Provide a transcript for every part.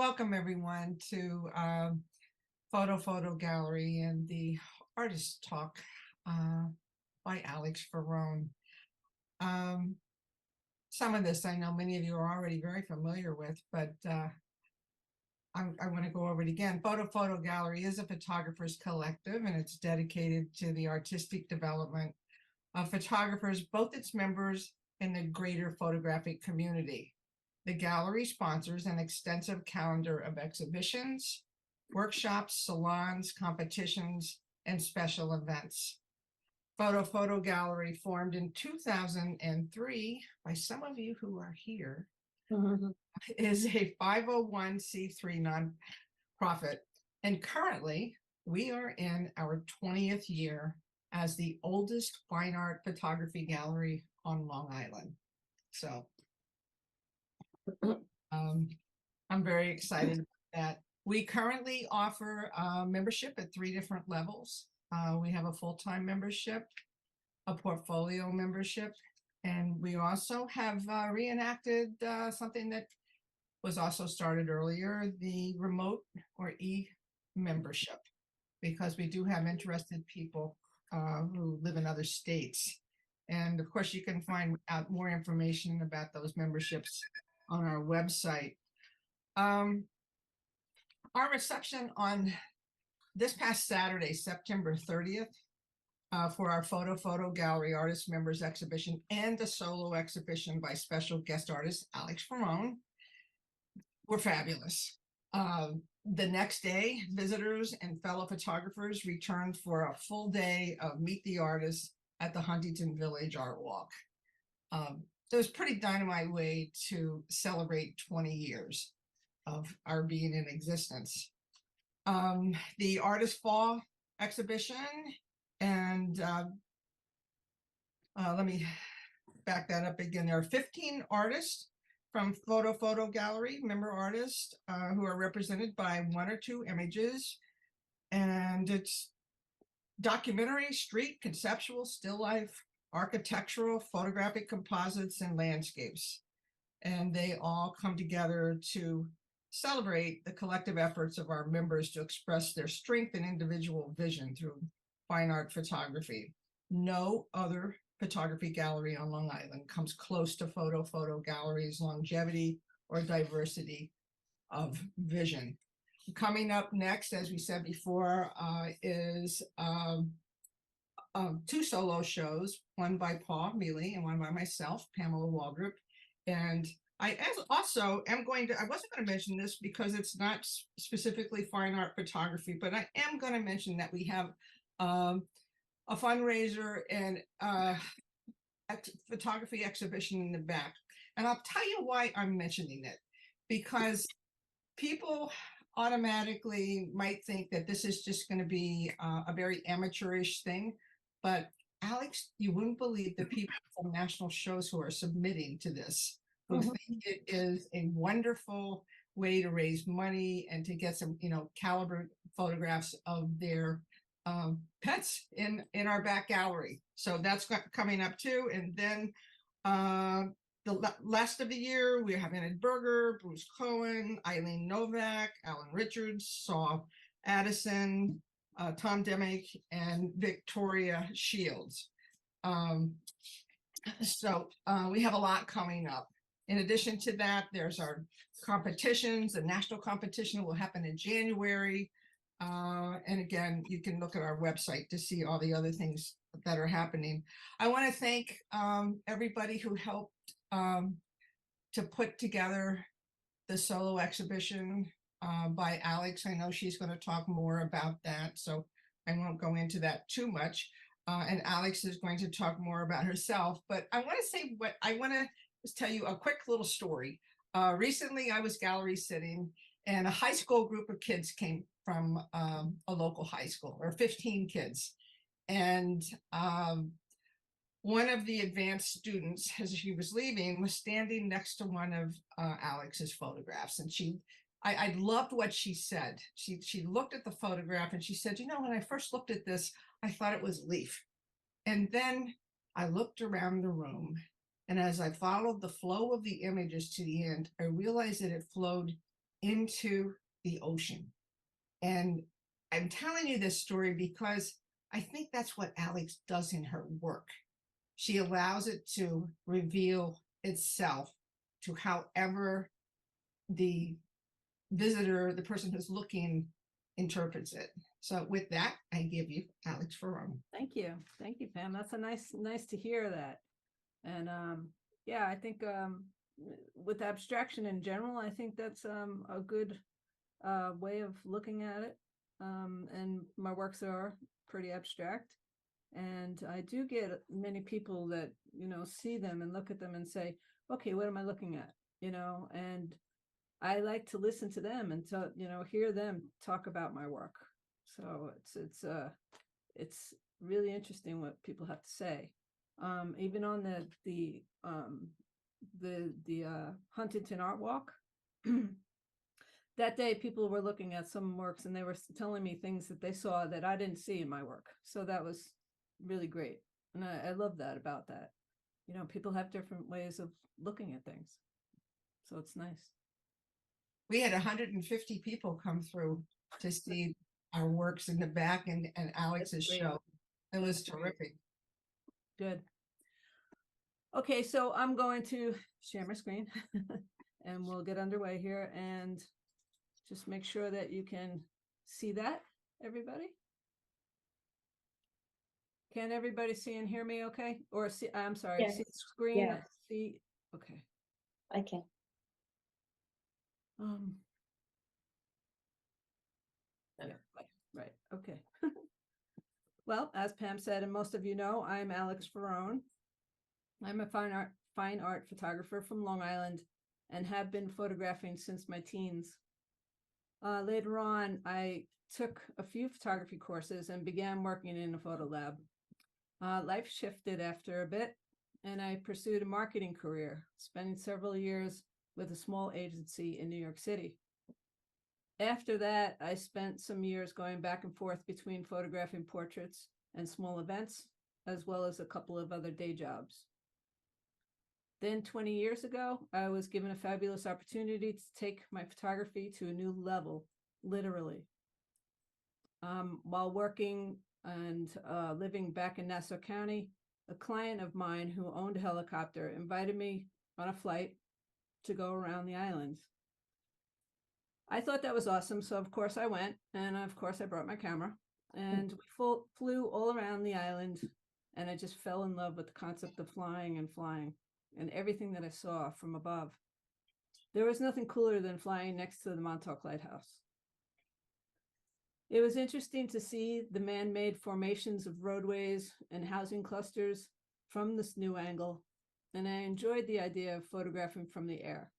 welcome everyone to Photo Gallery and the Artist Talk by Alex Ferrone. Some of this I know many of you are already very familiar with, but I want to go over it again. Photo Gallery is a photographer's collective, and it's dedicated to the artistic development of photographers, both its members and the greater photographic community. The gallery sponsors an extensive calendar of exhibitions, workshops, salons, competitions, and special events. Photo Gallery, formed in 2003 by some of you who are here, is a 501c3 nonprofit, and currently we are in our 20th year as the oldest fine art photography gallery on Long Island. So I'm very excited about that. We currently offer membership at 3 different levels. We have a full-time membership, a portfolio membership, and we also have reenacted something that was also started earlier, the remote or e-membership, because we do have interested people who live in other states. And of course, you can find out more information about those memberships on our website. Our reception on this past Saturday, September 30th, for our Photo Gallery Artist Members Exhibition and the solo exhibition by special guest artist Alex Ferrone were fabulous. The next day, visitors and fellow photographers returned for a full day of Meet the Artists at the Huntington Village Art Walk. It was a pretty dynamite way to celebrate 20 years of our being in existence. The Artist Fall exhibition, and let me back that up again. There are 15 artists from Photo Gallery, member artists, who are represented by 1 or 2 images, and it's documentary, street, conceptual, still life, architectural, photographic composites, and landscapes. And they all come together to celebrate the collective efforts of our members to express their strength and individual vision through fine art photography. No other photography gallery on Long Island comes close to Photo Gallery's longevity or diversity of vision. Coming up next, as we said before, is 2 solo shows, one by Paul Mealy and one by myself, Pamela Waldrop. And I also am going to, I wasn't going to mention this because it's not specifically fine art photography, but I am going to mention that we have a fundraiser and photography exhibition in the back. And I'll tell you why I'm mentioning it, because people automatically might think that this is just going to be a very amateurish thing. But Alex, you wouldn't believe the people from national shows who are submitting to this, who think it is a wonderful way to raise money and to get some, caliber photographs of their pets in our back gallery. So that's coming up too. And then the last of the year, we're having Ed Berger, Bruce Cohen, Eileen Novak, Alan Richards, Saul Addison, Tom Demick, and Victoria Shields. So we have a lot coming up. In addition to that, there's our competitions. The national competition will happen in January. And again, you can look at our website to see all the other things that are happening. I want to thank everybody who helped to put together the solo exhibition by Alex. I know she's going to talk more about that, so I won't go into that too much. And Alex is going to talk more about herself, but I want to say what I want to just tell you a quick little story. Recently, I was gallery sitting, and a high school group of kids came from a local high school, or 15 kids. And one of the advanced students, as she was leaving, was standing next to one of Alex's photographs. And I loved what she said. She looked at the photograph and she said, when I first looked at this, I thought it was Leaf. And then I looked around the room, and as I followed the flow of the images to the end, I realized that it flowed into the ocean. And I'm telling you this story because I think that's what Alex does in her work. She allows it to reveal itself to however the visitor, the person who's looking, interprets it. So with that, I give you Alex Ferrone. Thank you. Thank you, Pam. That's a nice to hear that. And yeah, I think with abstraction in general, I think that's a good way of looking at it. And my works are pretty abstract. And I do get many people that, see them and look at them and say, okay, what am I looking at? And I like to listen to them and to, hear them talk about my work. So it's really interesting what people have to say. Even on the Huntington Art Walk, that day people were looking at some works and they were telling me things that they saw that I didn't see in my work. So that was really great. And I love that about that. People have different ways of looking at things. So it's nice. We had 150 people come through to see our works in the back and Alex's show. It was terrific. Good. Okay, so I'm going to share my screen and we'll get underway here and just make sure that you can see that, everybody. Can everybody see and hear me okay? Or see, I'm sorry, Yes. see the screen? Yes. See, okay. I can. Yeah, right, okay. Well, as Pam said, and most of you know, I'm Alex Ferrone. I'm a fine art photographer from Long Island and have been photographing since my teens. Later on, I took a few photography courses and began working in a photo lab. Life shifted after a bit, and I pursued a marketing career, spending several years with a small agency in New York City. After that, I spent some years going back and forth between photographing portraits and small events, as well as a couple of other day jobs. Then 20 years ago, I was given a fabulous opportunity to take my photography to a new level, literally. While working and living back in Nassau County, a client of mine who owned a helicopter invited me on a flight to go around the island. I thought that was awesome, so of course I went, and of course I brought my camera, and we flew all around the island, and I just fell in love with the concept of flying and everything that I saw from above. There was nothing cooler than flying next to the Montauk Lighthouse. It was interesting to see the man-made formations of roadways and housing clusters from this new angle, and I enjoyed the idea of photographing from the air.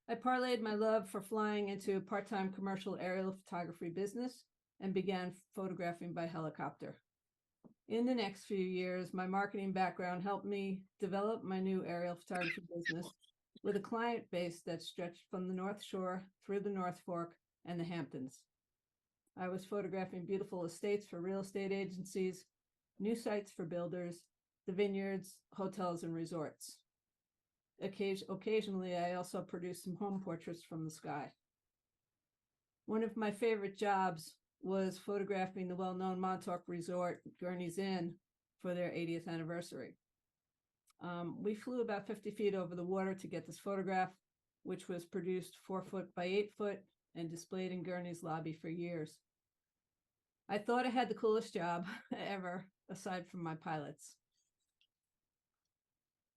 I parlayed my love for flying into a part-time commercial aerial photography business and began photographing by helicopter. In the next few years, my marketing background helped me develop my new aerial photography business with a client base that stretched from the North Shore through the North Fork and the Hamptons. I was photographing beautiful estates for real estate agencies, new sites for builders, the vineyards, hotels, and resorts. Occasionally, I also produced some home portraits from the sky. One of my favorite jobs was photographing the well-known Montauk Resort, Gurney's Inn, for their 80th anniversary. We flew about 50 feet over the water to get this photograph, which was produced 4 foot by 8 foot and displayed in Gurney's lobby for years. I thought I had the coolest job ever, aside from my pilots.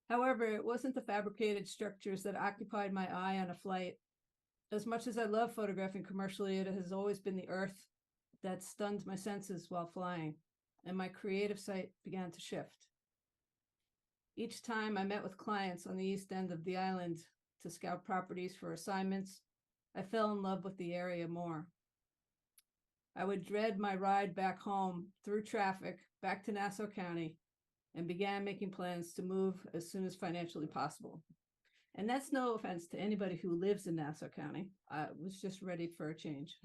However, it wasn't the fabricated structures that occupied my eye on a flight. As much as I love photographing commercially, it has always been the earth that stunned my senses while flying, and my creative sight began to shift. Each time I met with clients on the east end of the island to scout properties for assignments, I fell in love with the area more. I would dread my ride back home through traffic back to Nassau County and began making plans to move as soon as financially possible. And that's no offense to anybody who lives in Nassau County. I was just ready for a change.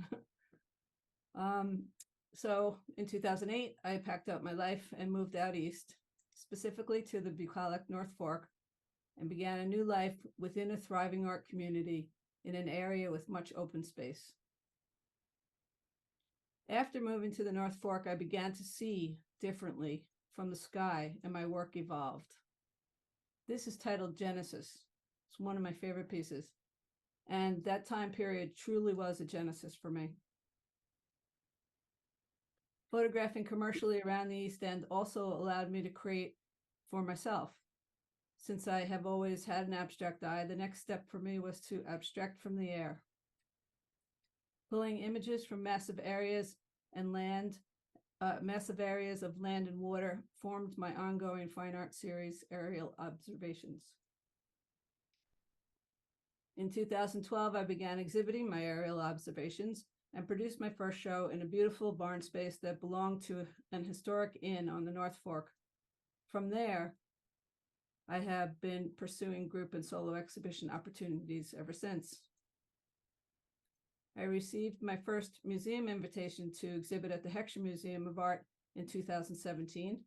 So in 2008, I packed up my life and moved out east, specifically to the bucolic North Fork, and began a new life within a thriving art community in an area with much open space. After moving to the North Fork, I began to see differently from the sky, and my work evolved. This is titled Genesis. It's one of my favorite pieces. And that time period truly was a genesis for me. Photographing commercially around the East End also allowed me to create for myself. Since I have always had an abstract eye, the next step for me was to abstract from the air. Pulling images from massive areas of land and water formed my ongoing fine art series, Aerial Observations. In 2012, I began exhibiting my aerial observations and produced my first show in a beautiful barn space that belonged to an historic inn on the North Fork. From there, I have been pursuing group and solo exhibition opportunities ever since. I received my first museum invitation to exhibit at the Heckscher Museum of Art in 2017.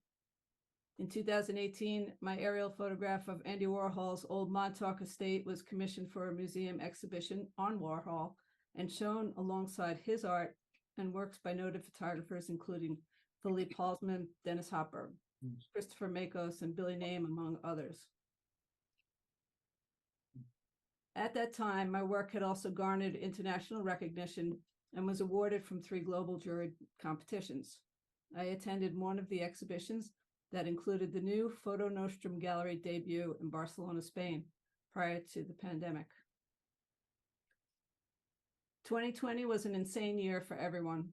In 2018, my aerial photograph of Andy Warhol's old Montauk estate was commissioned for a museum exhibition on Warhol and shown alongside his art and works by noted photographers, including Philippe Halsman, Dennis Hopper, Christopher Makos, and Billy Name, among others. At that time, my work had also garnered international recognition and was awarded from 3 global jury competitions. I attended one of the exhibitions that included the new Foto Nostrum Gallery debut in Barcelona, Spain, prior to the pandemic. 2020 was an insane year for everyone.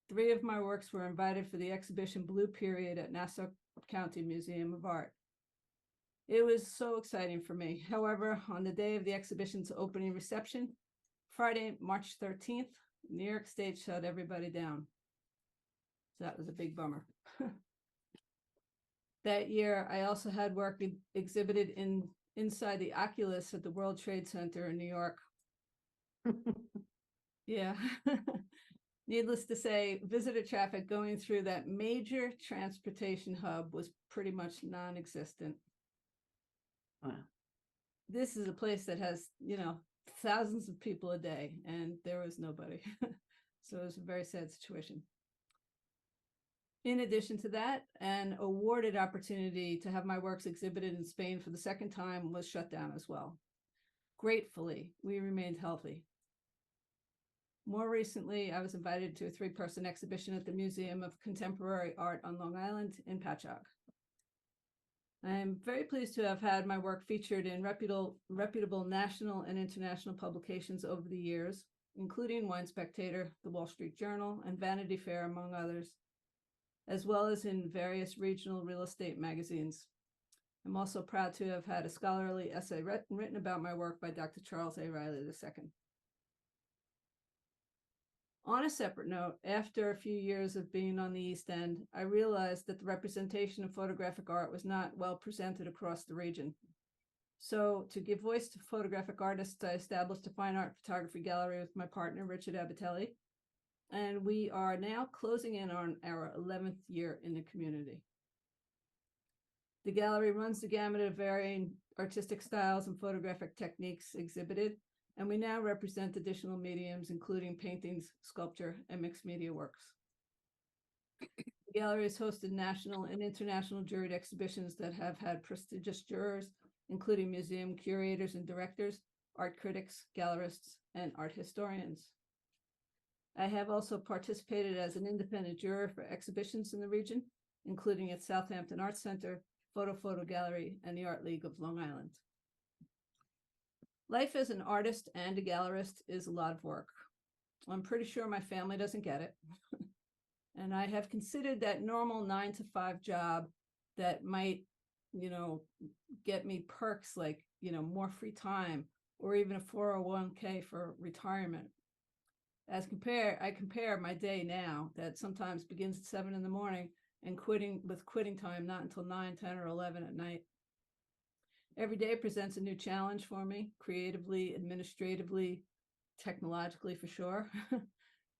3 of my works were invited for the exhibition Blue Period at Nassau County Museum of Art. It was so exciting for me. However, on the day of the exhibition's opening reception, Friday, March 13th, New York State shut everybody down. So that was a big bummer. That year, I also had work exhibited inside the Oculus at the World Trade Center in New York. Yeah. Needless to say, visitor traffic going through that major transportation hub was pretty much non-existent. Wow. This is a place that has, thousands of people a day, and there was nobody. So it was a very sad situation. In addition to that, an awarded opportunity to have my works exhibited in Spain for the second time was shut down as well. Gratefully, we remained healthy. More recently, I was invited to a 3-person exhibition at the Museum of Contemporary Art on Long Island in Patchogue. I am very pleased to have had my work featured in reputable national and international publications over the years, including Wine Spectator, The Wall Street Journal, and Vanity Fair, among others, as well as in various regional real estate magazines. I'm also proud to have had a scholarly essay written about my work by Dr. Charles A. Riley II. On a separate note, after a few years of being on the East End, I realized that the representation of photographic art was not well presented across the region. So, to give voice to photographic artists, I established a fine art photography gallery with my partner, Richard Abatelli, and we are now closing in on our 11th year in the community. The gallery runs the gamut of varying artistic styles and photographic techniques exhibited, and we now represent additional mediums, including paintings, sculpture, and mixed media works. The gallery has hosted national and international juried exhibitions that have had prestigious jurors, including museum curators and directors, art critics, gallerists, and art historians. I have also participated as an independent juror for exhibitions in the region, including at Southampton Arts Center, Fotofoto Gallery, and the Art League of Long Island. Life as an artist and a gallerist is a lot of work. I'm pretty sure my family doesn't get it. And I have considered that normal 9-to-5 job that might, get me perks like, more free time or even a 401k for retirement. I compare my day now that sometimes begins at 7 in the morning and quitting time not until 9, 10, or 11 at night. Every day presents a new challenge for me, creatively, administratively, technologically, for sure.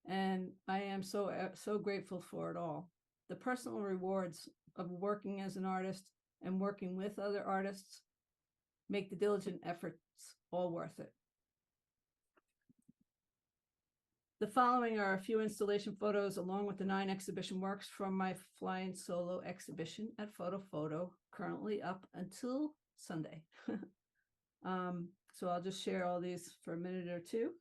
And I am so grateful for it all. The personal rewards of working as an artist and working with other artists make the diligent efforts all worth it. The following are a few installation photos along with the 9 exhibition works from my flying solo exhibition at Fotofoto, currently up until Sunday. So I'll just share all these for a minute or two.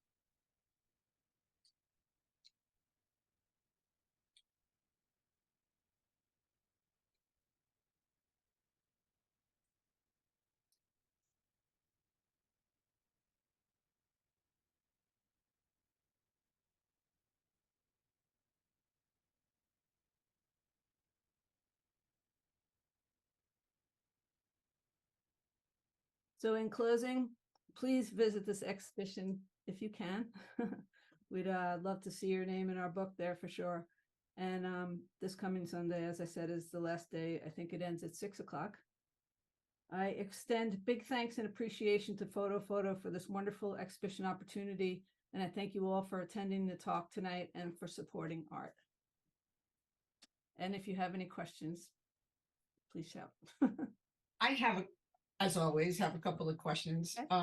So in closing, please visit this exhibition if you can. We'd love to see your name in our book there for sure. And this coming Sunday, as I said, is the last day. I think it ends at 6 o'clock. I extend big thanks and appreciation to Fotofoto for this wonderful exhibition opportunity. And I thank you all for attending the talk tonight and for supporting art. And if you have any questions, please shout. I have, as always, have a couple of questions. Okay.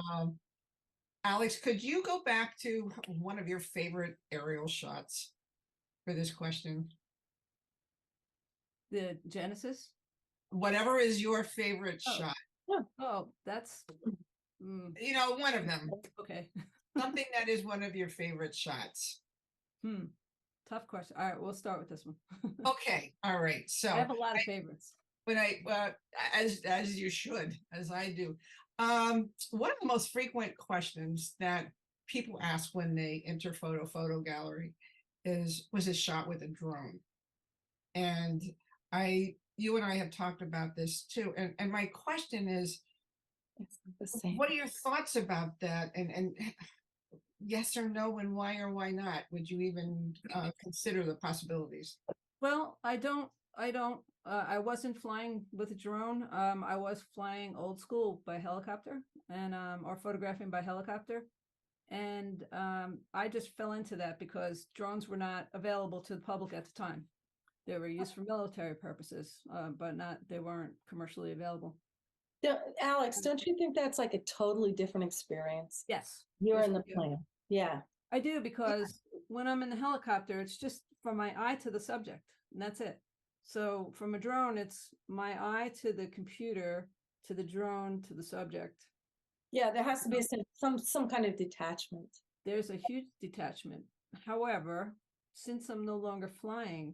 Alex, could you go back to one of your favorite aerial shots for this question? The Genesis? Whatever is your favorite Oh. shot, Oh, that's you know, one of them, okay. something that is one of your favorite shots. Tough question. All right, we'll start with this one. Okay, all right. So I have a lot of favorites. when as you should, as I do. One of the most frequent questions that people ask when they enter photo gallery is, was it shot with a drone? And you and I have talked about this too. And my question is, It's not the same. what are your thoughts about that? And yes or no, and why or why not? Would you even consider the possibilities? Well, I wasn't flying with a drone. I was flying old school by helicopter and or photographing by helicopter. And I just fell into that because drones were not available to the public at the time. They were used for military purposes, but they weren't commercially available. Alex, don't you think that's like a totally different experience? Yes. You're yes, in the I do. plane. Yeah. I do, because when I'm in the helicopter, it's just from my eye to the subject, and that's it. So from a drone, it's my eye to the computer, to the drone, to the subject. Yeah, there has to be some kind of detachment. There's a huge detachment. However, since I'm no longer flying,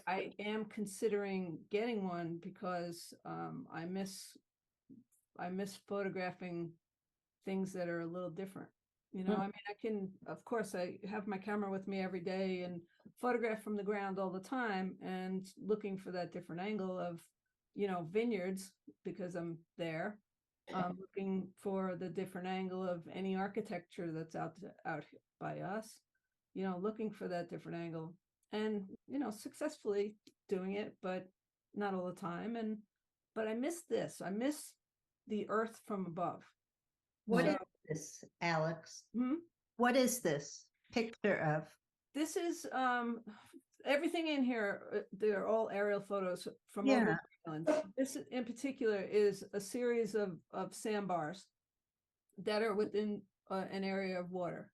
I am considering getting one because I miss photographing things that are a little different. You know, I mean, I can, of course, I have my camera with me every day and photograph from the ground all the time and looking for that different angle of, you know, vineyards because I'm there. Looking for the different angle of any architecture that's out by us, you know, looking for that different angle and, you know, successfully doing it, but not all the time. But I miss this. I miss the earth from above. What So- is this, Alex? Hmm? What is this picture of? This is everything in here. They're all aerial photos from Yeah. over the island. This in particular is a series of sandbars that are within an area of water.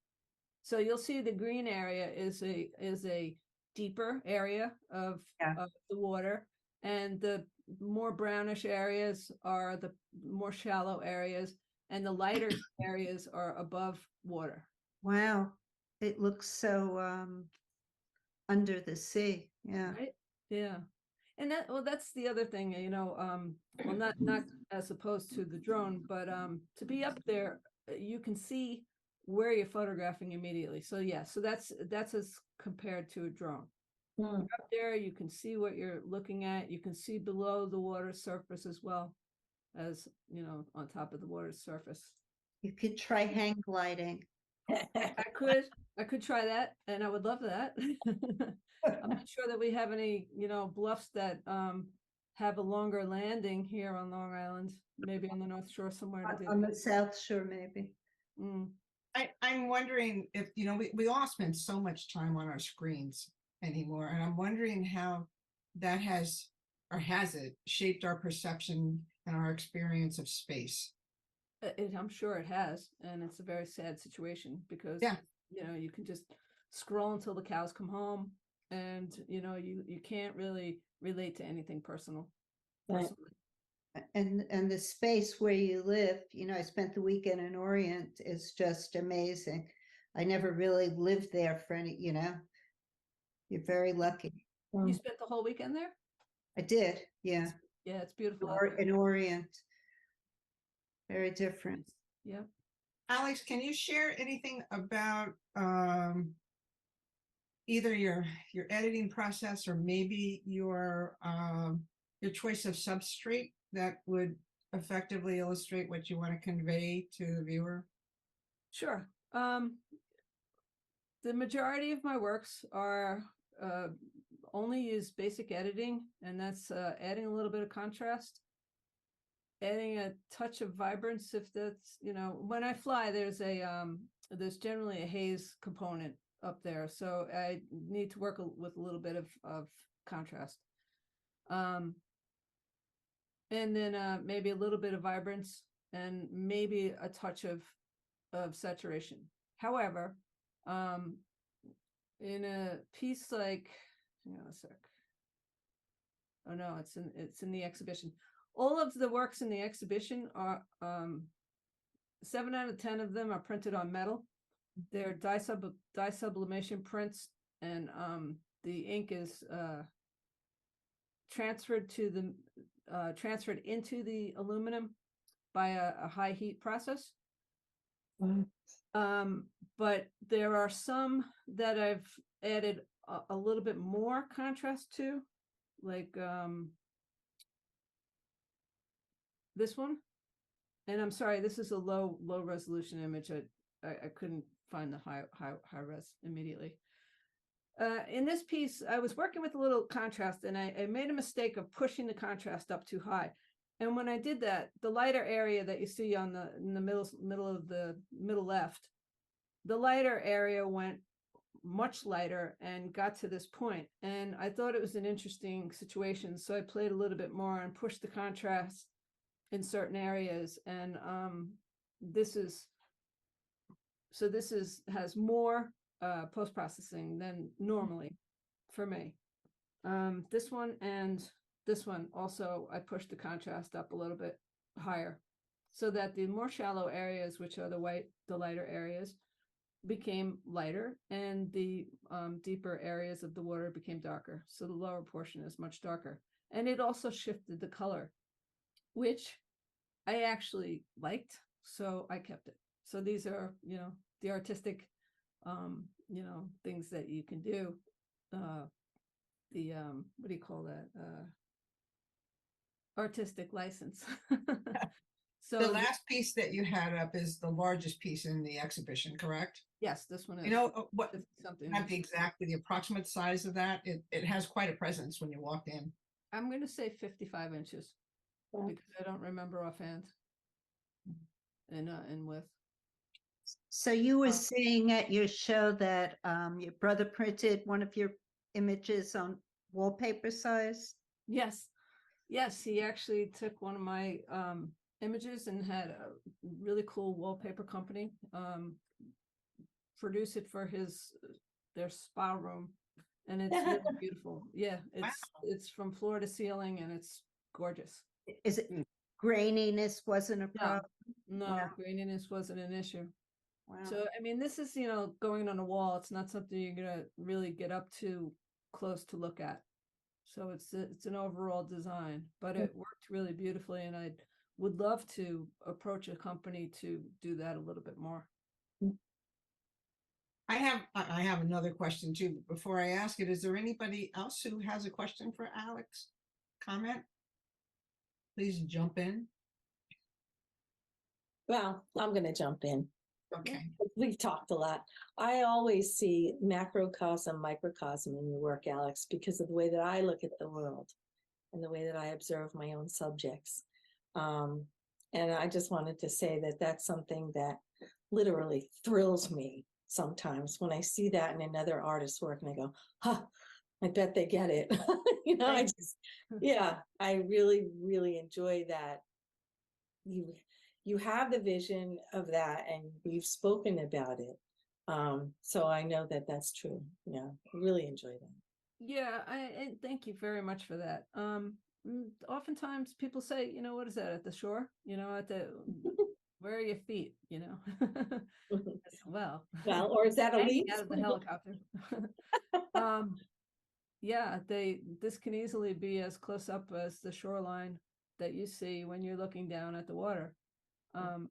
So you'll see the green area is a deeper area of the water, and the more brownish areas are the more shallow areas, and the lighter areas are above water. Wow, it looks so under the sea. Yeah. Right? Yeah. And that's the other thing, you know, well, not as opposed to the drone, but to be up there, you can see where you're photographing immediately. So yeah, so that's as compared to a drone. You're up there, you can see what you're looking at. You can see below the water surface as well as, you know, on top of the water surface. You could try hang gliding. I could try that, and I would love that. I'm not sure that we have any, you know, bluffs that have a longer landing here on Long Island, maybe on the North Shore somewhere to do On that. the South Shore, maybe. Mm. I'm wondering if, you know, we all spend so much time on our screens anymore, and I'm wondering how that has it shaped our perception and our experience of space. I'm sure it has, and it's a very sad situation because Yeah. you know, you can just scroll until the cows come home, and you can't really relate to anything personal. Right. personally. And the space where you live, I spent the weekend in Orient, is just amazing. I never really lived there for any, you're very lucky. You spent the whole weekend there? I did, yeah. Yeah, it's beautiful out Or there. in Orient. Very different. Yeah. Alex, can you share anything about either your editing process or maybe your choice of substrate that would effectively illustrate what you want to convey to the viewer? Sure. The majority of my works are only use basic editing, and that's adding a little bit of contrast, adding a touch of vibrance. If that's, when I fly, there's generally a haze component up there, so I need to work with a little bit of contrast. And then maybe a little bit of vibrance and maybe a touch of saturation. However, in a piece like, hang on a sec. Oh no, it's in the exhibition. All of the works in the exhibition are 7 out of 10 of them are printed on metal. They're dye sublimation prints, and the ink is transferred into the aluminum by a high heat process. But there are some that I've added a little bit more contrast to, like this one. And I'm sorry, this is a low resolution image. I couldn't find the high res immediately. In this piece, I was working with a little contrast, and I made a mistake of pushing the contrast up too high. And when I did that, the lighter area that you see in the middle left, the lighter area went much lighter and got to this point. And I thought it was an interesting situation, so I played a little bit more and pushed the contrast in certain areas. And this has more post-processing than normally for me. This one and this one also, I pushed the contrast up a little bit higher, so that the more shallow areas, which are the lighter areas, became lighter, and the deeper areas of the water became darker. So the lower portion is much darker. And it also shifted the color, which I actually liked, so I kept it. So these are, the artistic, things that you can do. What do you call that? Artistic license. So The last piece that you had up is the largest piece in the exhibition, correct? yes, this one is. What, 50 something. not the approximate size of that. It has quite a presence when you walk in. I'm going to say 55 inches because I don't remember offhand. In width. So you were saying at your show that your brother printed one of your images on wallpaper size? Yes, he actually took one of my images and had a really cool wallpaper company produce it for their spa room, and it's really beautiful. Yeah, it's from floor to ceiling, and it's gorgeous. Is it graininess wasn't a problem? No, Wow. graininess wasn't an issue. Wow. So I mean, this is going on a wall. It's not something you're gonna really get up too close to look at. So it's an overall design, but it worked really beautifully, and I would love to approach a company to do that a little bit more. I have another question too. But before I ask it, is there anybody else who has a question for Alex? Comment? Please jump in. Well, I'm going to jump in. Okay. We've talked a lot. I always see macrocosm, microcosm in your work, Alex, because of the way that I look at the world and the way that I observe my own subjects. And I just wanted to say that that's something that literally thrills me sometimes when I see that in another artist's work, and I go, huh, I bet they get it. I really, really enjoy that. You have the vision of that, and we've spoken about it. So I know that that's true. Yeah, I really enjoy that. Yeah, and thank you very much for that. Oftentimes people say, you know, what is that at the shore? You know, at the where are your feet? You know, I said, well, Well, or is that a hanging leaf? out of the helicopter. um, yeah, this can easily be as close up as the shoreline that you see when you're looking down at the water. Um,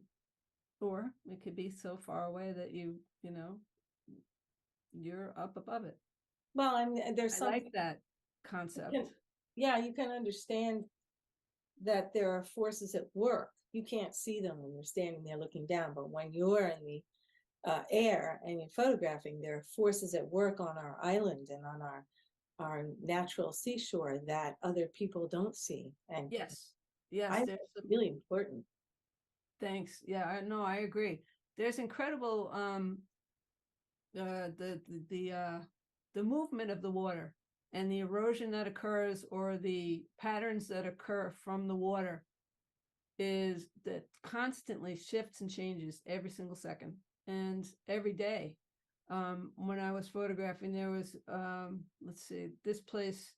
or it could be so far away that you know, you're up above it. Well, I mean, there's I some, like that you concept. can- yeah, you can understand that there are forces at work. You can't see them when you're standing there looking down, but when you're in the air and you're photographing, there are forces at work on our island and on our natural seashore that other people don't see. And Yes. Yes, I think there's it's really important. thanks. Yeah, I agree. There's incredible the movement of the water and the erosion that occurs or the patterns that occur from the water is that constantly shifts and changes every single second and every day. When I was photographing, there was let's see, this place.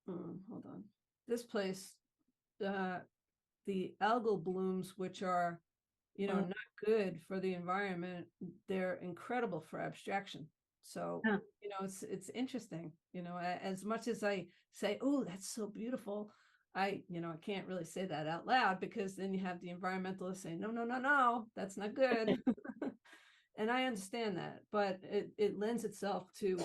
Hold on. This place, the algal blooms, which are, you know, Mm. not good for the environment, they're incredible for abstraction. So, Huh. you know, it's interesting, you know, as much as I say, oh, that's so beautiful, you know, I can't really say that out loud because then you have the environmentalists saying, no, no, no, no, that's not good. And I understand that, but it lends itself to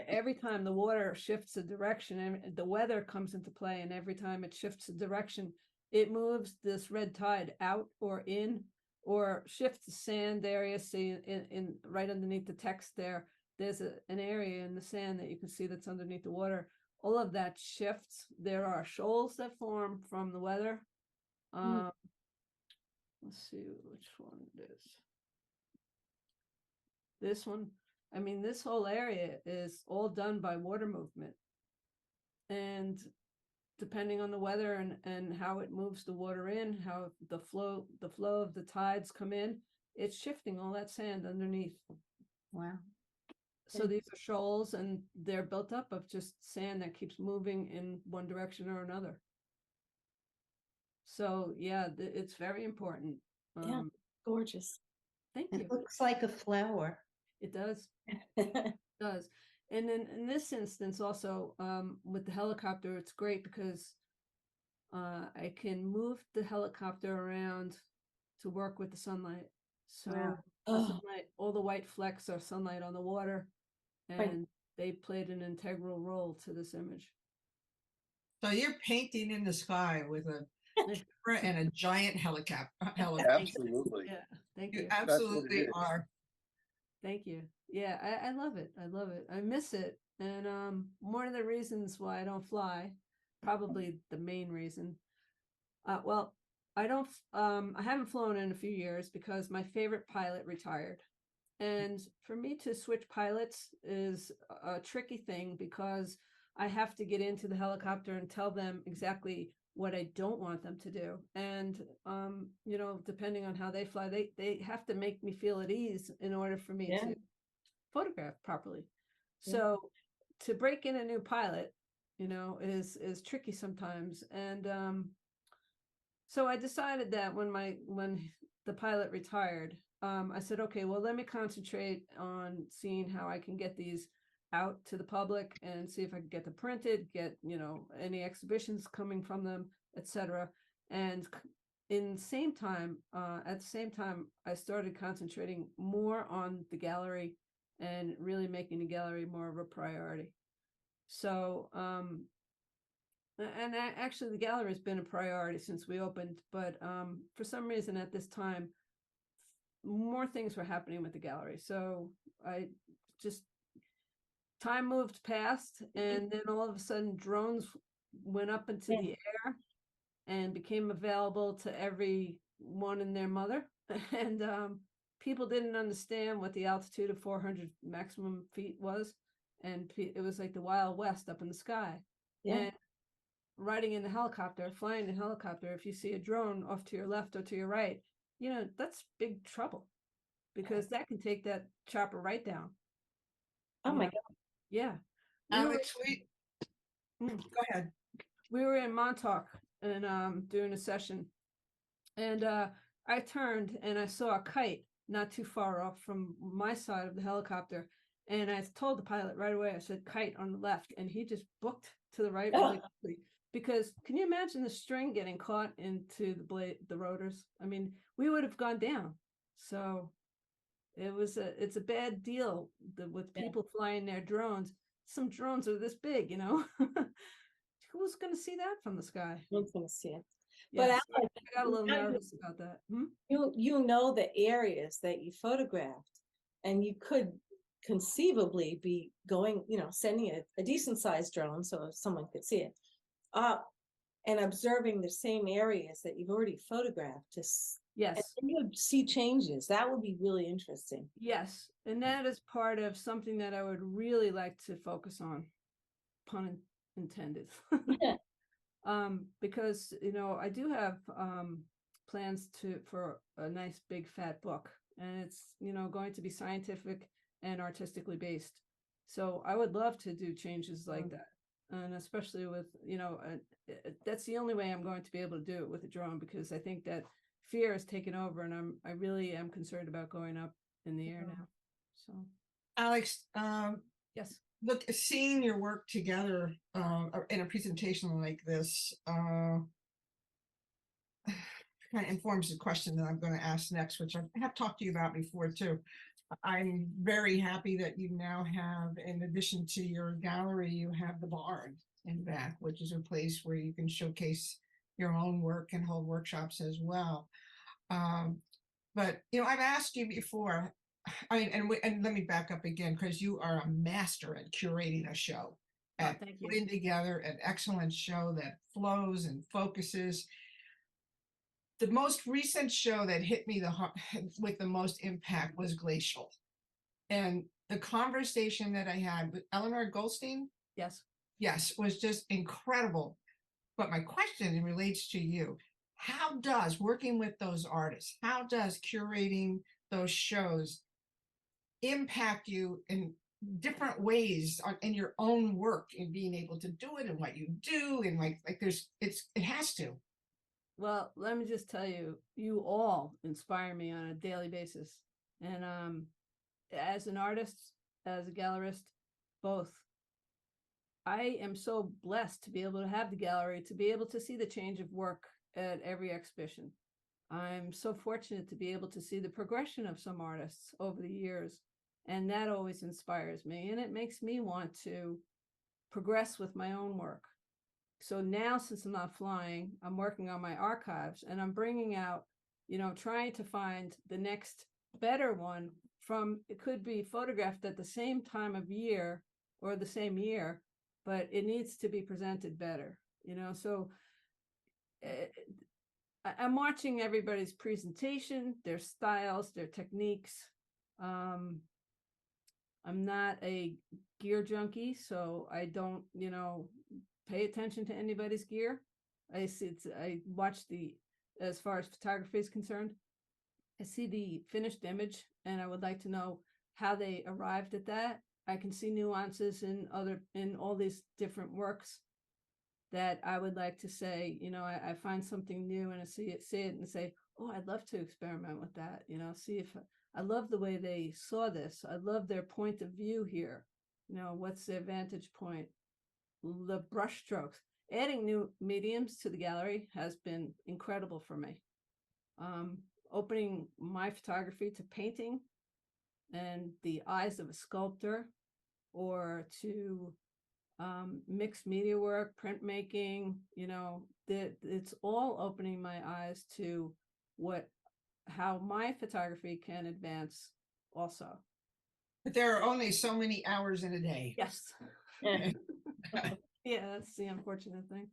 every time the water shifts a direction and the weather comes into play, and every time it shifts a direction, it moves this red tide out or in, or shifts the sand area. See in right underneath the text there, there's an area in the sand that you can see that's underneath the water. All of that shifts. There are shoals that form from the weather. Mm. Let's see which one it is. This one, I mean, this whole area is all done by water movement. And depending on the weather and how it moves the water in, how the flow of the tides come in, it's shifting all that sand underneath. Wow. So these are shoals and they're built up of just sand that keeps moving in one direction or another. So yeah, it's very important. Yeah, gorgeous. Thank It you. looks like a flower. It does. Does. And then in this instance also, with the helicopter, it's great because I can move the helicopter around to work with the sunlight. So Wow. the Oh, sunlight, all the white flecks are sunlight on the water, Right. and they played an integral role to this image. So you're painting in the sky with a camera and a giant helicopter. Absolutely. Yeah, thank You you. That's what it absolutely is. are. Thank you. Yeah, I love it. I love it. I miss it. And one of the reasons why I don't fly, probably the main reason, well, I don't I haven't flown in a few years because my favorite pilot retired. And for me to switch pilots is a tricky thing because I have to get into the helicopter and tell them exactly what I don't want them to do. And you know, depending on how they fly, they have to make me feel at ease in order for me Yeah. to photograph properly. Yeah. So to break in a new pilot, you know, is tricky sometimes. And so I decided that when the pilot retired, I said, okay, well, let me concentrate on seeing how I can get these out to the public and see if I can get them printed, get, you know, any exhibitions coming from them, etc. And at the same time, I started concentrating more on the gallery and really making the gallery more of a priority. So, and actually the gallery has been a priority since we opened, but for some reason at this time, more things were happening with the gallery. So I just, time moved past, and then all of a sudden drones went up into Yeah. the air and became available to everyone and their mother. And people didn't understand what the altitude of 400 maximum feet was. And it was like the Wild West up in the sky. Yeah. And riding in the helicopter, flying the helicopter, if you see a drone off to your left or to your right, you know, that's big trouble. because that can take that chopper right down. Oh you my know? God. Yeah. We were- Alex, Mm. go ahead. we were in Montauk and doing a session, and I turned and I saw a kite not too far off from my side of the helicopter, and I told the pilot right away. I said kite on the left, and he just booked to the right really quickly. Because can you imagine the string getting caught into the rotors? I mean, we would have gone down. So it's a bad deal with Yeah. people flying their drones. Some drones are this big, Who's going to see that from the sky? No one's gonna see it. But Yes, Alex, I got a little now nervous about that. you know the areas that you photographed, and you could conceivably be going, sending a decent sized drone so someone could see it up and observing the same areas that you've already photographed and Yes, then you would see changes. That would be really interesting. yes. And that is part of something that I would really like to focus on, pun intended. Yeah. Because I do have plans for a nice big fat book, and it's going to be scientific and artistically based. So I would love to do changes like that, and especially with that's the only way I'm going to be able to do it with a drone, because I think that fear has taken over, and I really am concerned about going up in the air now. So Alex, yes. look, seeing your work together in a presentation like this kind of informs the question that I'm going to ask next, which I have talked to you about before too. I'm very happy that you now have, in addition to your gallery, you have the barn in back, which is a place where you can showcase your own work and hold workshops as well. But I've asked you before. I mean, and let me back up again, because you are a master at curating a show, at Thank you. putting together an excellent show that flows and focuses. The most recent show that hit me with the most impact was Glacial. And the conversation that I had with Eleanor Goldstein, Yes. was just incredible. But my question relates to you. How does working with those artists, how does curating those shows impact you in different ways in your own work, in being able to do it and what you do, and it has to. Well, let me just tell you, you all inspire me on a daily basis. And as an artist, as a gallerist, both. I am so blessed to be able to have the gallery, to be able to see the change of work at every exhibition. I'm so fortunate to be able to see the progression of some artists over the years. And that always inspires me. And it makes me want to progress with my own work. So now, since I'm not flying, I'm working on my archives, and I'm bringing out, trying to find the next better one from, it could be photographed at the same time of year or the same year, but it needs to be presented better, so I'm watching everybody's presentation, their styles, their techniques. I'm not a gear junkie, so I don't, pay attention to anybody's gear. I watch as far as photography is concerned, I see the finished image, and I would like to know how they arrived at that. I can see nuances in all these different works that I would like to say, I find something new and I see it and say, oh, I'd love to experiment with that, see if I love the way they saw this. I love their point of view here. What's their vantage point? The brush strokes. Adding new mediums to the gallery has been incredible for me. Opening my photography to painting and the eyes of a sculptor, or to mixed media work, printmaking, it's all opening my eyes to how my photography can advance also. But there are only so many hours in a day. Yes. Yeah. Yeah, that's the unfortunate thing.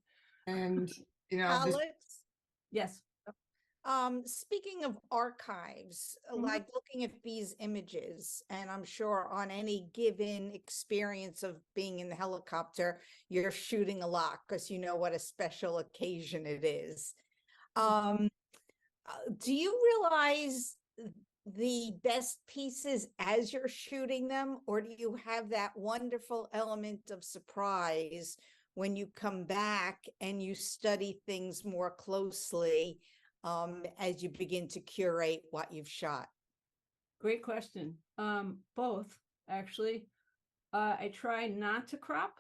And Alex, Yes. speaking of archives, Mhm. like looking at these images, and I'm sure on any given experience of being in the helicopter, you're shooting a lot because you know what a special occasion it is. Do you realize the best pieces as you're shooting them, or do you have that wonderful element of surprise when you come back and you study things more closely as you begin to curate what you've shot? Great question. Both actually. I try not to crop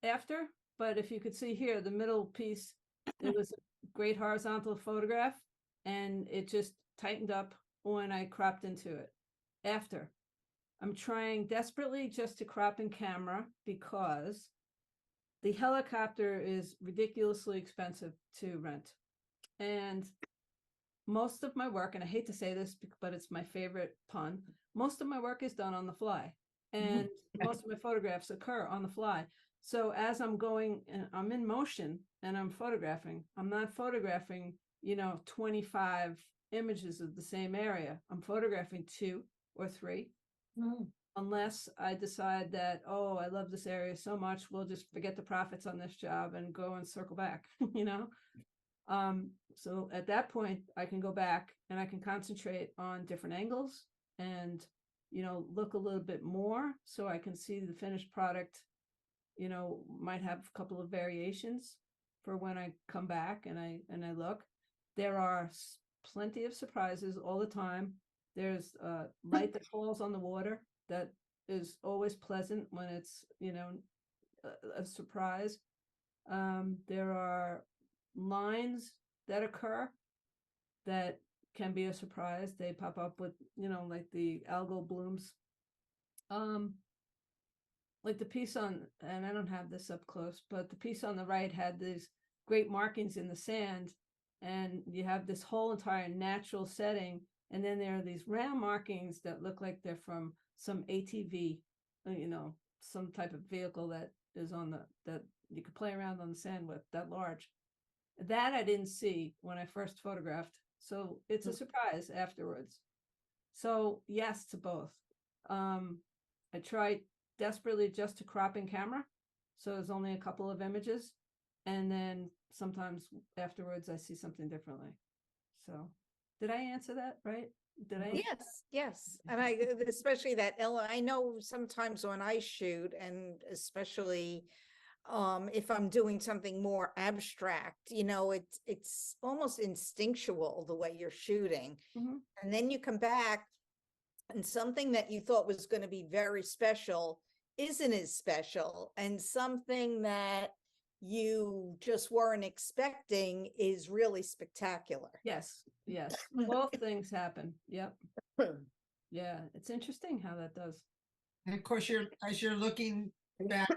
after, but if you could see here, the middle piece, it was a great horizontal photograph, and it just tightened up when I cropped into it. After, I'm trying desperately just to crop in camera because the helicopter is ridiculously expensive to rent. And most of my work, and I hate to say this, but it's my favorite pun, most of my work is done on the fly. And most of my photographs occur on the fly. So as I'm going, and I'm in motion and I'm photographing, I'm not photographing, 25 images of the same area. I'm photographing 2 or 3. Unless I decide that, oh, I love this area so much, we'll just forget the profits on this job and go and circle back, So at that point, I can go back and I can concentrate on different angles and, look a little bit more so I can see the finished product, might have a couple of variations for when I come back and I look. There are plenty of surprises all the time. There's light that falls on the water that is always pleasant when it's, a surprise. There are lines that occur that can be a surprise. They pop up with, like the algal blooms. Like the piece on, and I don't have this up close, but the piece on the right had these great markings in the sand, and you have this whole entire natural setting, and then there are these round markings that look like they're from some ATV, some type of vehicle that is that you could play around on the sand with, that large. That I didn't see when I first photographed. So it's a surprise afterwards. So yes to both. I tried desperately just to crop in camera. So there's only a couple of images. And then sometimes afterwards I see something differently. So did I answer that right? Did I? Yes. And especially that, I know sometimes when I shoot, and especially if I'm doing something more abstract, it's almost instinctual the way you're shooting. Mhm. And then you come back and something that you thought was going to be very special isn't as special, and something that you just weren't expecting is really spectacular. Yes. Both things happen. Yep. Yeah. It's interesting how that does. And of course, as you're looking back,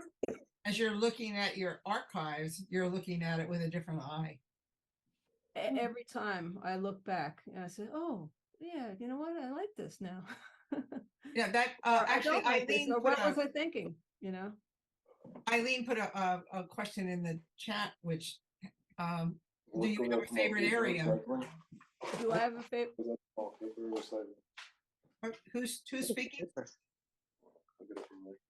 as you're looking at your archives, you're looking at it with a different eye. Every time I look back and I say, oh, yeah, you know what? I like this now. Yeah, that Or I actually don't like this, Eileen or put what was I thinking? Eileen put a question in the chat, which do you have a favorite area? Do I have a favorite? Who's speaking?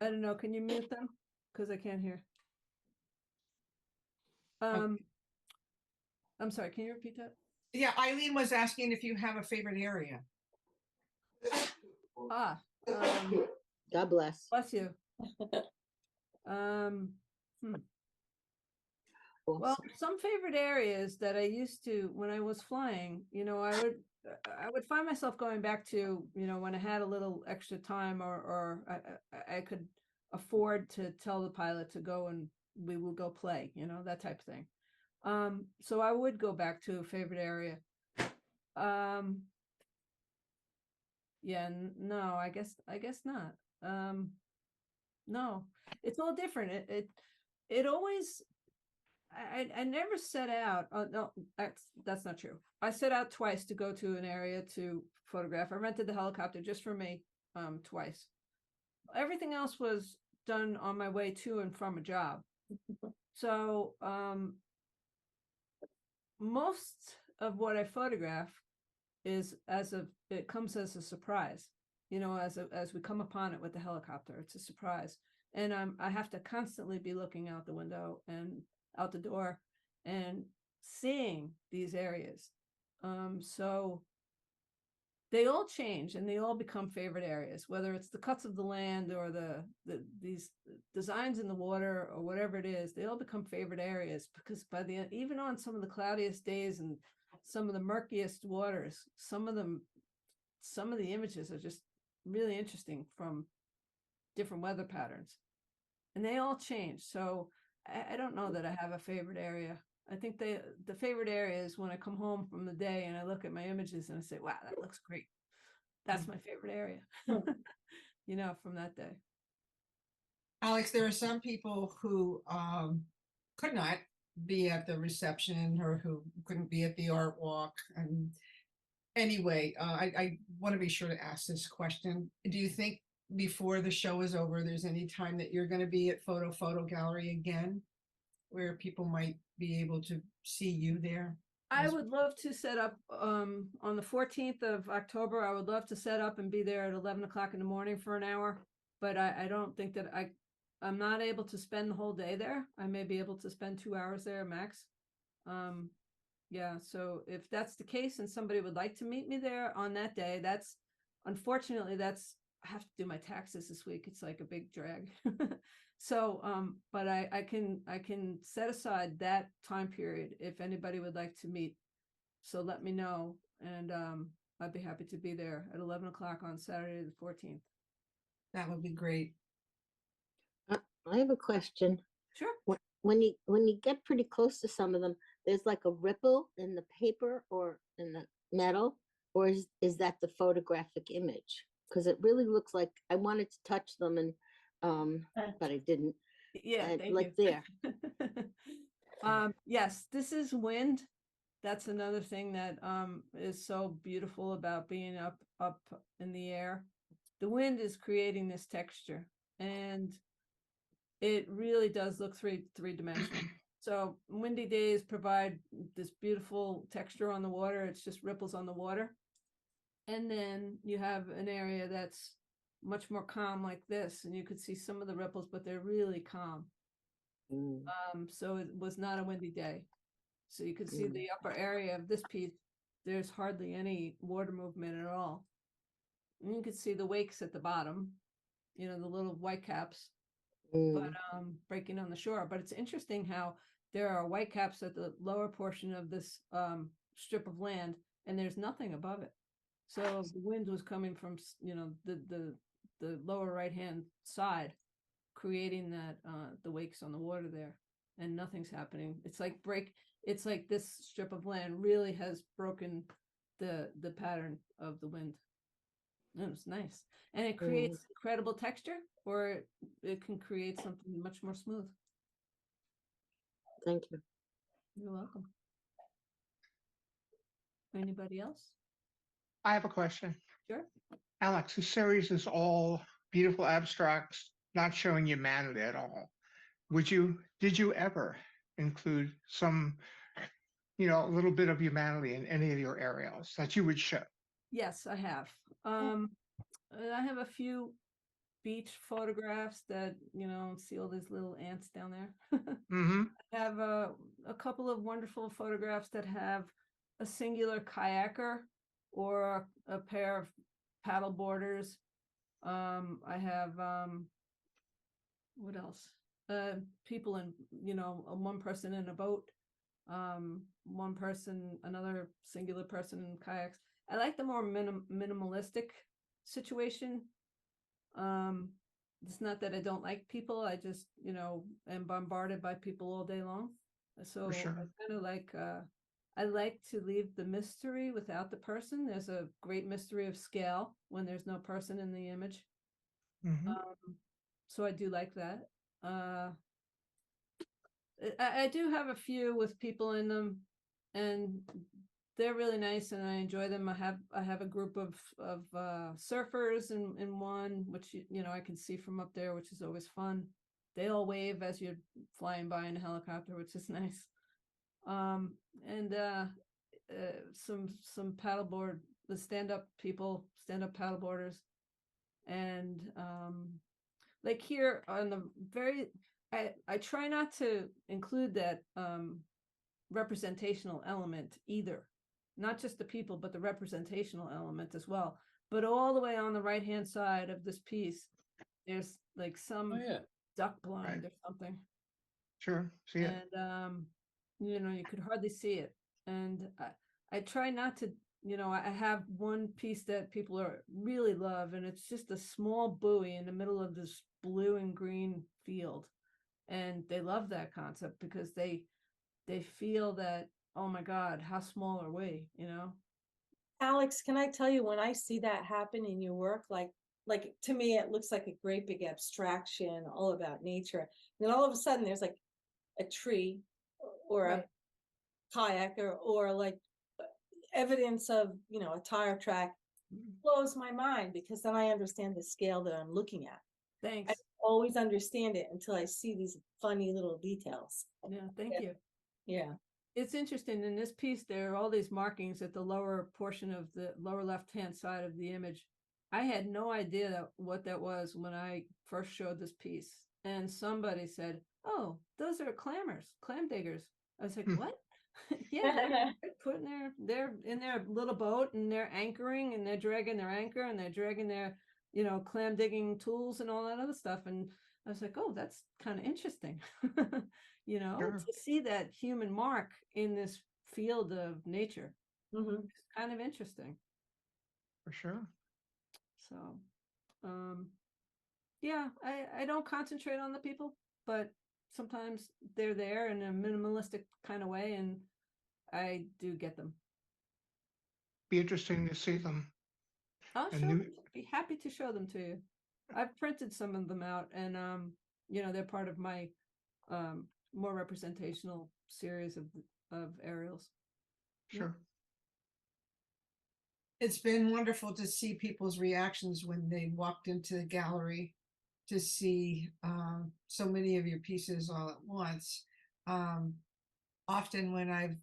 I don't know. Can you mute them? Because I can't hear. Okay. I'm sorry. Can you repeat that? Yeah, Eileen was asking if you have a favorite area. God bless. Bless you. Well, some favorite areas that I used to, when I was flying, I would find myself going back to, when I had a little extra time, or I could afford to tell the pilot to go and we will go play, that type of thing. So I would go back to a favorite area. Yeah, no, I guess not. No, it's all different. It always, I never set out. Oh, no, that's not true. I set out twice to go to an area to photograph. I rented the helicopter just for me, twice. Everything else was done on my way to and from a job. So, most of what I photograph is it comes as a surprise, as we come upon it with the helicopter. It's a surprise. And I have to constantly be looking out the window and out the door and seeing these areas. So they all change and they all become favorite areas, whether it's the cuts of the land or these designs in the water or whatever it is, they all become favorite areas because by the end, even on some of the cloudiest days and some of the murkiest waters, some of the images are just really interesting from different weather patterns. And they all change. So I don't know that I have a favorite area. I think the favorite area is when I come home from the day and I look at my images and I say, wow, that looks great. That's my favorite area, from that day. Alex, there are some people who could not be at the reception or who couldn't be at the art walk. And anyway, I want to be sure to ask this question. Do you think before the show is over, there's any time that you're going to be at Foto Gallery again, where people might be able to see you there? I would love to set up on the 14th of October. I would love to set up and be there at 11 o'clock in the morning for an hour. But I don't think that I'm not able to spend the whole day there. I may be able to spend 2 hours there max. Yeah, so if that's the case and somebody would like to meet me there on that day, unfortunately, I have to do my taxes this week. It's like a big drag. So, but I can set aside that time period if anybody would like to meet. So let me know, and I'd be happy to be there at 11 o'clock on Saturday the 14th. That would be great. I have a question. Sure. When you get pretty close to some of them, there's like a ripple in the paper or in the metal, or is that the photographic image? Because it really looks like I wanted to touch them and but I didn't. Yeah, thank like you. there. Yes, this is wind. That's another thing that is so beautiful about being up in the air. The wind is creating this texture, and it really does look three-dimensional. So windy days provide this beautiful texture on the water. It's just ripples on the water. And then you have an area that's much more calm like this, and you could see some of the ripples, but they're really calm. So it was not a windy day. So you could see the upper area of this piece, there's hardly any water movement at all. And you could see the wakes at the bottom, the little white caps, but breaking on the shore. But it's interesting how there are white caps at the lower portion of this strip of land, and there's nothing above it. So the wind was coming from, the lower right-hand side, creating that the wakes on the water there, and nothing's happening. It's like this strip of land really has broken the pattern of the wind. And it's nice, and it creates incredible texture, or it can create something much more smooth. Thank you. You're welcome. Anybody else? I have a question. Sure. Alex, the series is all beautiful abstracts, not showing humanity at all. Did you ever include some, a little bit of humanity in any of your areas that you would show? Yes, I have. I have a few beach photographs that, see all these little ants down there. Mm-hmm. I have a couple of wonderful photographs that have a singular kayaker or a pair of paddle boarders. I have, what else? People in, one person in a boat, one person, another singular person in kayaks. I like the more minimalistic situation. It's not that I don't like people. I just, am bombarded by people all day long. So For sure. I kind of like, I like to leave the mystery without the person. There's a great mystery of scale when there's no person in the image. Mm-hmm. So I do like that. I do have a few with people in them, and they're really nice, and I enjoy them. I have a group of surfers in one, which I can see from up there, which is always fun. They all wave as you're flying by in a helicopter, which is nice. And some paddleboard, the stand-up paddleboarders, and like here on the very, I try not to include that representational element either. not just the people, but the representational element as well. But all the way on the right-hand side of this piece, there's like some duck blind or something. Sure, see it. And you could hardly see it. And I try not to, I have one piece that people really love, and it's just a small buoy in the middle of this blue and green field. And they love that concept because they feel that, oh my God, how small are we, Alex, can I tell you, when I see that happen in your work, like to me, it looks like a great big abstraction all about nature. And then all of a sudden there's like a tree or Right. a kayak or like evidence of, a tire track, blows my mind, because then I understand the scale that I'm looking at. Thanks. I always understand it until I see these funny little details. Yeah, thank you. Yeah. It's interesting, in this piece, there are all these markings at the lower portion of the lower left-hand side of the image. I had no idea what that was when I first showed this piece. And somebody said, oh, those are clam diggers. I was like, what? Yeah, they're putting they're in their little boat, and they're anchoring, and they're dragging their anchor, and they're dragging their, clam digging tools and all that other stuff. And I was like, oh, that's kind of interesting. Sure. To see that human mark in this field of nature. Mhm. It's kind of interesting. For sure. So, yeah, I don't concentrate on the people, but sometimes they're there in a minimalistic kind of way, and I do get them. Be interesting to see them. I'll And show new- them. Be happy to show them to you. I've printed some of them out, and they're part of my more representational series of aerials. Sure. It's been wonderful to see people's reactions when they walked into the gallery, to see so many of your pieces all at once. Often when I've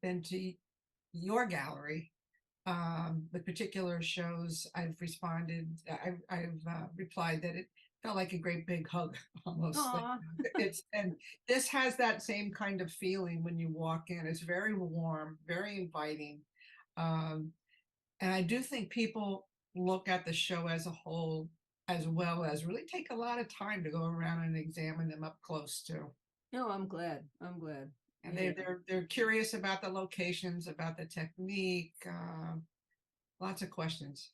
been to your gallery, with particular shows, I've replied that it felt like a great big hug almost. Aw. And this has that same kind of feeling when you walk in. It's very warm, very inviting. And I do think people look at the show as a whole, as well as really take a lot of time to go around and examine them up close too. No, I'm glad. I'm glad. And Yeah. they're curious about the locations, about the technique, lots of questions.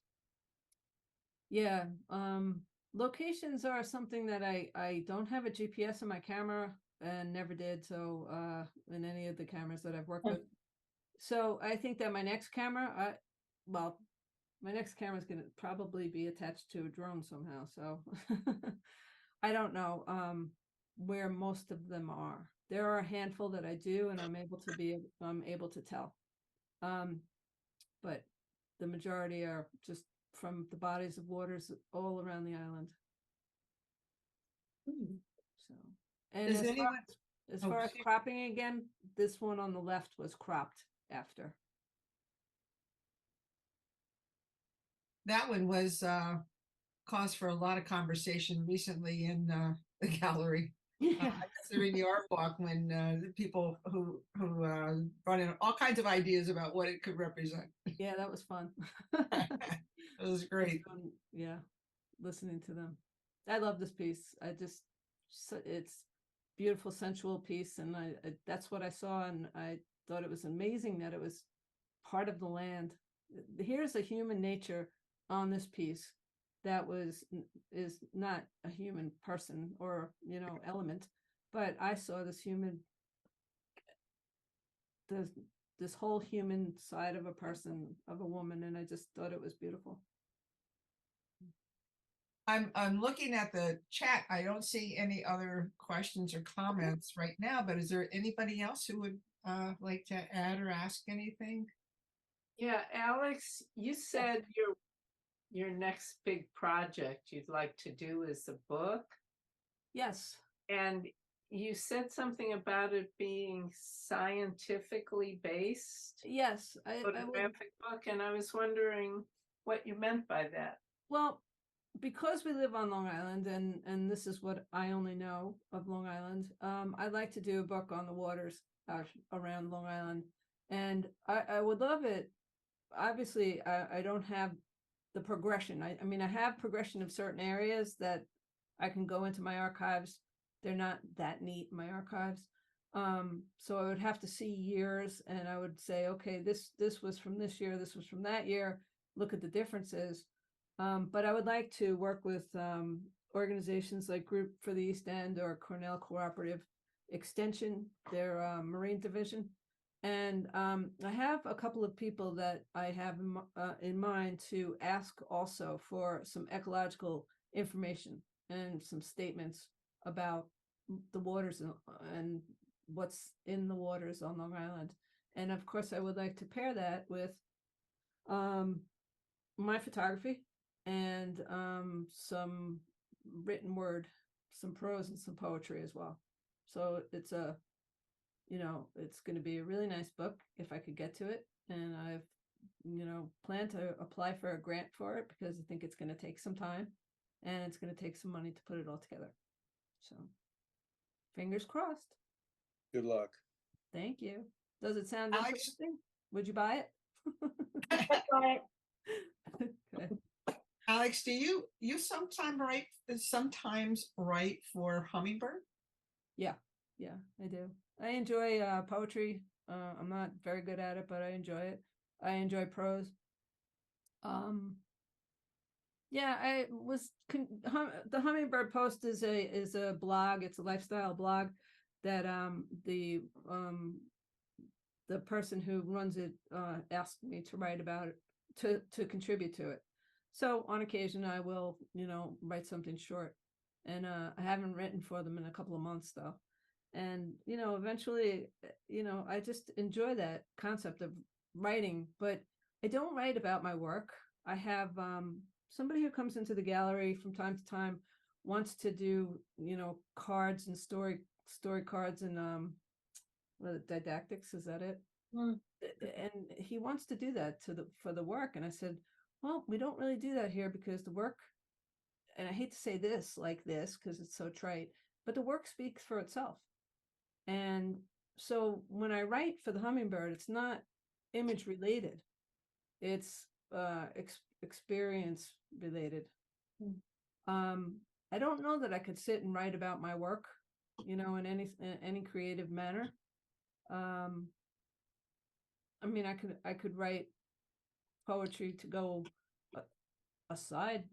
Yeah. Locations are something that I don't have a GPS in my camera, and never did. So in any of the cameras that I've worked with. So I think that my next camera, my next camera is going to probably be attached to a drone somehow. So I don't know where most of them are. There are a handful that I do, and I'm able to tell. But the majority are just from the bodies of waters all around the island. So, and Does as anyone- far as cropping again, this one on the left was cropped after. That one was cause for a lot of conversation recently in the gallery. I guess during the art walk, when the people who brought in all kinds of ideas about what it could represent. Yeah, that was fun. It was great. Yeah, listening to them. I love this piece. It's beautiful, sensual piece, and I that's what I saw, and I thought it was amazing that it was part of the land. Here's a human nature on this piece that is not a human person or element, but I saw this this whole human side of a person, of a woman, and I just thought it was beautiful. I'm looking at the chat. I don't see any other questions or comments right now, but is there anybody else who would like to add or ask anything? Yeah, Alex, you said your next big project you'd like to do is a book, Yes. and you said something about it being scientifically based, Yes, I would. photographic book, and I was wondering what you meant by that. Well, because we live on Long Island, and this is what I only know of Long Island, I'd like to do a book on the waters around Long Island, And I would love it. Obviously, I don't have the progression. I mean, I have progression of certain areas that I can go into my archives. They're not that neat, my archives. So I would have to see years and I would say, okay, this was from this year, this was from that year, look at the differences. But I would like to work with organizations like Group for the East End or Cornell Cooperative Extension, their Marine Division. And I have a couple of people that I have in mind to ask also for some ecological information and some statements about the waters and what's in the waters on Long Island. And of course, I would like to pair that with my photography and some written word, some prose and some poetry as well. So it's a, it's going to be a really nice book if I could get to it. And I've, planned to apply for a grant for it because I think it's going to take some time and it's going to take some money to put it all together. So fingers crossed. Good luck. Thank you. Does it sound Alex? interesting? Would you buy it? Okay. Alex, do you sometimes write for Hummingbird? Yeah, I do. I enjoy poetry. I'm not very good at it, but I enjoy it. I enjoy prose. Yeah, I was the Hummingbird Post is a blog. It's a lifestyle blog that the person who runs it asked me to write about it, to contribute to it. So on occasion I will, write something short. And I haven't written for them in a couple of months though. And eventually, I just enjoy that concept of writing, but I don't write about my work. I have somebody who comes into the gallery from time to time wants to do, cards and story cards and didactics, is that it? And he wants to do that for the work. And I said, well, we don't really do that here because the work, and I hate to say this like this because it's so trite, but the work speaks for itself. And so when I write for the Hummingbird, it's not image related. It's experience related. I don't know that I could sit and write about my work, in any creative manner. I mean, I could write poetry to go aside,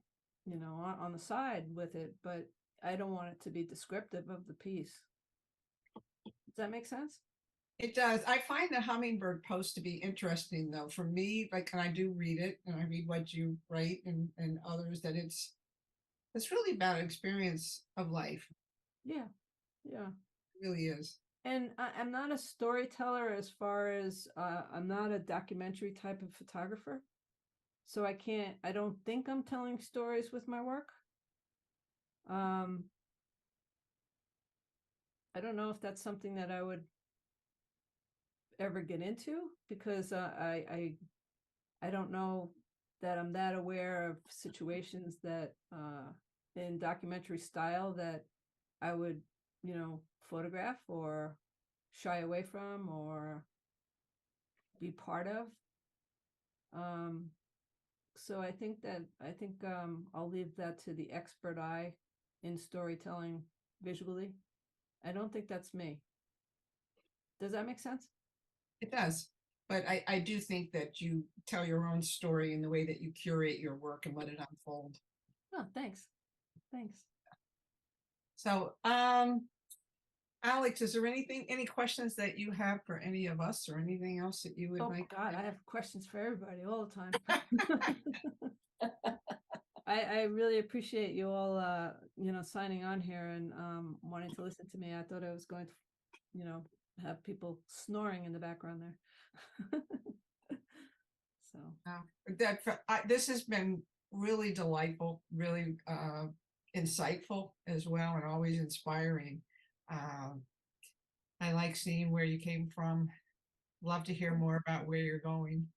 on the side with it, but I don't want it to be descriptive of the piece. Does that make sense? It does. I find the Hummingbird Post to be interesting though. For me, like, and I do read it and I read what you write and others, that it's really about experience of life. Yeah. It really is. And I'm not a storyteller as far as I'm not a documentary type of photographer. So I don't think I'm telling stories with my work. I don't know if that's something that I would ever get into because I don't know that I'm that aware of situations that in documentary style that I would, photograph or shy away from or be part of. So I think I'll leave that to the expert eye in storytelling visually. I don't think that's me. Does that make sense? It does. But I do think that you tell your own story in the way that you curate your work and let it unfold. Oh, thanks. Thanks. So, Alex, is there any questions that you have for any of us or anything else that you would Oh like? God, I have questions for everybody all the time. I really appreciate you all, signing on here and wanting to listen to me. I thought I was going to, have people snoring in the background there. So This has been really delightful, really insightful as well, and always inspiring. I like seeing where you came from. Love to hear more about where you're going.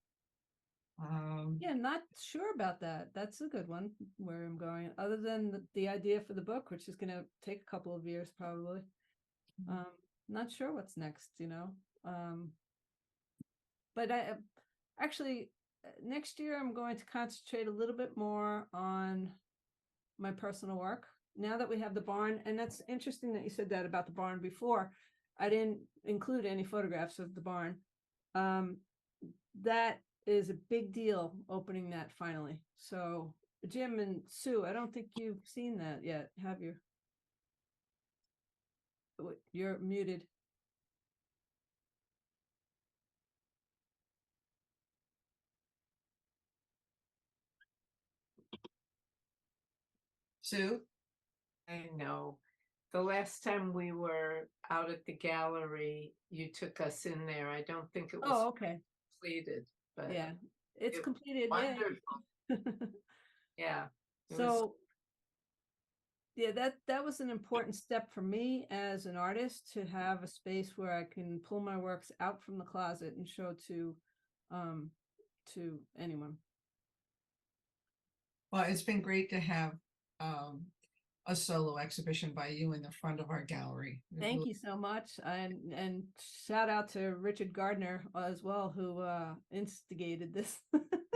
yeah, not sure about that. That's a good one, where I'm going. Other than the idea for the book, which is going to take a couple of years probably. Not sure what's next, but I actually next year I'm going to concentrate a little bit more on my personal work now that we have the barn. And that's interesting that you said that about the barn before. I didn't include any photographs of the barn. That is a big deal, opening that finally. So Jim and Sue, I don't think you've seen that yet, have you? You're muted. Sue? I know. The last time we were out at the gallery, you took us in there. I don't think it was Oh, okay. completed, but Yeah, it's it was completed. Yeah. wonderful. Yeah. It was, So yeah, that was an important step for me as an artist, to have a space where I can pull my works out from the closet and show to anyone. Well, it's been great to have a solo exhibition by you in the front of our gallery. It Thank really- you so much. And shout out to Richard Gardner as well, who instigated this.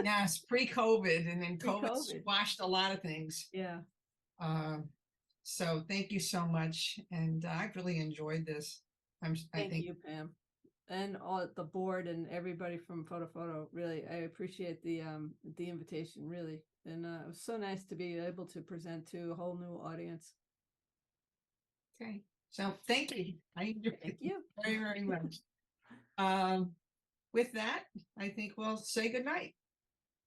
Yes, pre-COVID, and then COVID Pre-COVID. squashed a lot of things. Yeah. So thank you so much, and I've really enjoyed this. I Thank think you, Pam, and all the board and everybody from Fotofoto. Really, I appreciate the invitation, really, and it was so nice to be able to present to a whole new audience. okay. So thank you. I enjoyed Thank it you. very, very much. With that, I think we'll say goodnight.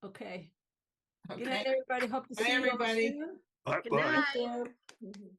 Okay. Okay. Good night, everybody. Hope to Bye, see you all everybody. soon. Good night. Thank you.